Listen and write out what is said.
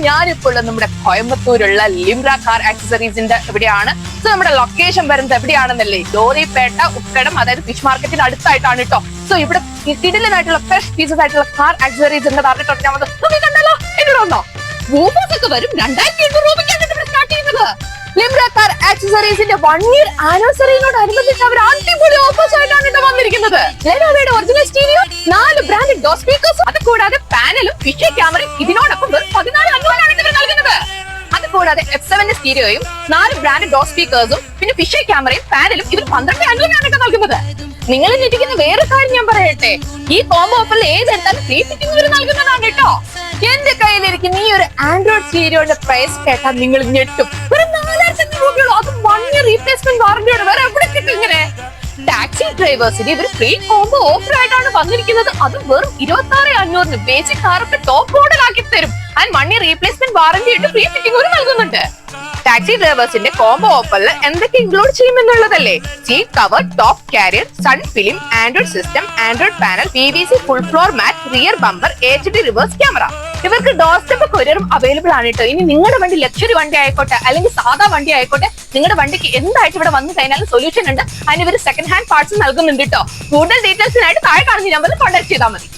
ഞാനിപ്പോൾ നമ്മുടെ കോയമ്പത്തൂരുള്ള ലിംറ കാർ ആക്സസറീസിന്റെ എവിടെയാണ്. സോ നമ്മുടെ ലൊക്കേഷൻ വരുന്നത് എവിടെയാണെന്നല്ലേ, ലോറിപ്പേട്ട ഉക്കടം, അതായത് ഫിഷ് മാർക്കറ്റിന് അടുത്തായിട്ടാണ് കേട്ടോ. സോ ഇവിടെ കിടിലനായിട്ടുള്ള ഫ്രഷ് പീസസ് ആയിട്ടുള്ള കാർ ആക്സസറീസ് ഉണ്ട് പറഞ്ഞിട്ടുണ്ട്. ഞാൻ കണ്ടല്ലോ, എന്നോട് വന്നോ. ഓഫേഴ്സ് ഒക്കെ വരും. 2800 രൂപയ്ക്കാണ് ഇവിടെ സ്റ്റാർട്ട് ചെയ്യുന്നത്. ലിംറ കാർ ആക്സസറീസിന്റെ 1 year ആനിവേഴ്സറിനോടനുബന്ധിച്ച് അവർ അടിപൊളി ഓഫേഴ്സ് ആയിട്ടാണ് വന്നിരിക്കുന്നത്. ലെനോവോയുടെ ഒറിജിനൽ സ്റ്റീരിയോ, 4 ബ്രാൻഡഡ് ഡോർ സ്പീക്കേഴ്സും, അത് കൂടാതെ പാനലും ഫിഷ് ക്യാമറയും ഇതിനോടൊപ്പം 14,500 ഇവർ നൽകുന്നത്. അത് കൂടാതെ F7 സ്റ്റീരിയോയും 4 ബ്രാൻഡഡ് ഡോർ സ്പീക്കേഴ്സും പിന്നെ ഫിഷ് ക്യാമറയും പാനലും ഇവർ 12,500 നൽകുന്നത്. നിങ്ങൾ ഞെട്ടിക്കുന്ന വേറെ കാര്യം ഞാൻ പറയട്ടെ, ഈ കോംബോ ഓഫറിൽ ഏതെടുത്താലും ഫ്രീ ഫിറ്റിംഗ് ഇവർ നൽകുന്നതാണ് കേട്ടോ. എന്റെ കയ്യിലിരിക്കുന്ന ഈ ഒരു ആൻഡ്രോയിഡ് സ്റ്റീരിയോയുടെ പ്രൈസ് കേട്ടാൽ നിങ്ങൾ ഞെട്ടും. വെറും 4,500 രൂപയുള്ളൂ. അത് 1 year റീപ്ലേസ്മെന്റ് വാറന്റിയോടെ വേറെ എവിടെ കിട്ടും ഇങ്ങനെ? ടാക്സി ഡ്രൈവേഴ്സിന് ഇവർ ഫ്രീ കോംബോ ഓഫർ ആയിട്ടാണ് വന്നിരിക്കുന്നത്. അത് വെറും 26,500 ബേസിക് കാറൊക്കെ ടോപ്പ് മോഡൽ ആക്കി തരും. ആൻഡ് 1 year റീപ്ലേസ്മെന്റ് വാറന്റി ആയിട്ട് ഫ്രീ ഫിറ്റിംഗ് ഒരു നൽകുന്നുണ്ട്. ടാക്സി ഡ്രൈവേഴ്സിന്റെ കോംബോ ഓഫറിൽ എന്തൊക്കെ ഇൻക്ലൂഡ് ചെയ്യുമെന്നുള്ളതല്ലേ? Seat cover, top carrier, sun film, android system, android panel, PVC full floor mat, rear bumper, HD reverse camera. ഇവർക്ക് ഡോർ സ്റ്റെപ്പ് കൊറിയറും അവൈലബിൾ ആണ് കേട്ടോ. ഇനി നിങ്ങളുടെ വണ്ടി ലക്ഷറി വണ്ടി ആയിക്കോട്ടെ അല്ലെങ്കിൽ സാധാ വണ്ടി ആയിക്കോട്ടെ, നിങ്ങളുടെ വണ്ടിക്ക് എന്തായിട്ട് ഇവിടെ വന്നു കഴിഞ്ഞാലും സൊല്യൂഷൻ ഉണ്ട്. അതിന് ഇവർ സെക്കൻഡ് ഹാൻഡ് പാർട്സ് നൽകുന്നുണ്ട് കേട്ടോ. കൂടുതൽ ഡീറ്റെയിൽസിനായിട്ട് താഴെ കാണുന്ന നമ്പറിൽ കോൺടാക്ട് ചെയ്താൽ മതി.